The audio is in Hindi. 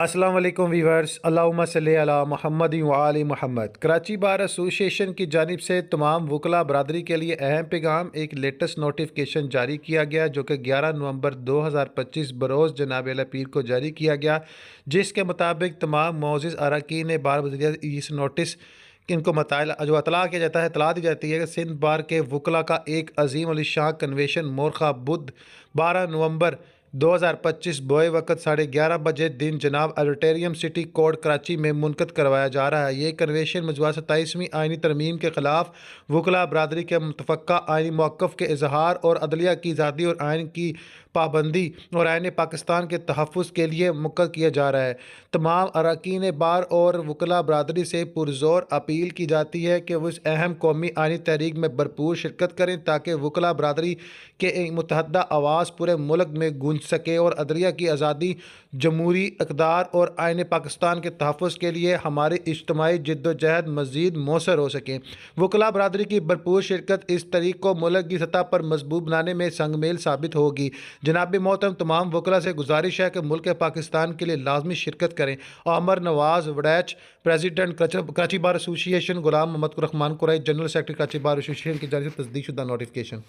अस्सलाम वालेकुम वीवर्स, अल्लाहुम्मा सल्ली अला मुहम्मद व आलि मुहम्मद। कराची बार एसोसिएशन की जानिब से तमाम वकला बरदरी के लिए अहम पैगाम, एक लेटेस्ट नोटिफिकेशन जारी किया गया जो कि 11 नवंबर 2025 बरोज़ जनाब अल पीर को जारी किया गया, जिसके मुताबिक तमाम मोअज़्ज़िज़ अरकान बार वज़ीर इस नोटिस इनको मताइल जो अतला किया जाता है, इतला दी जाती है कि सिंध बार के वकला का एक अजीम अलीशान कन्वेंशन मोरखा बुध 12 नवंबर 2025 बोए वक्त 11:30 बजे दिन जनाब ऑडिटोरियम सिटी कोर्ट कराची में मुनक़द करवाया जा रहा है। ये कन्वेंशन मौजूदा 27वीं आइनी तरमीम के ख़िलाफ़ वकला बरदरी के मुतफ़क्का आइनी मौक़िफ़ के इजहार और अदलिया की आज़ादी और आइन की पाबंदी और आइन पाकिस्तान के तहफ़्फ़ुज़ के लिए मुनक़द किया जा रहा है। तमाम अरकान बार और वकला बरदरी से पुरज़ोर अपील की जाती है कि वो इस अहम कौमी आइनी तहरीक में भरपूर शिरकत करें ताकि वकला बरदरी के एक मुतहदा आवाज़ पूरे मुल्क में गूंज सके और अदलिया की आज़ादी, जमहूरी इक़्तिदार और आइन पाकिस्तान के तहफ़्फ़ुज़ के लिए हमारी इज्तिमाई जिद्दोजहद मज़ीद मौसर हो सके। वकला बरदरी की भरपूर शिरकत इस तहरीक को मुल्क की सतह पर मजबूत बनाने में संगमेल साबित होगी। जनाब मोहतरम तमाम वकला से गुजारिश है कि मुल्क पाकिस्तान के लिए लाजमी शिरकत करें। Aamer Nawaz Waraich, president Karachi bar association, Ghulam Mohammad Rahman Qureshi, general secretary Karachi bar association की जानिब से तस्दीक शुदा नोटिफिकेशन।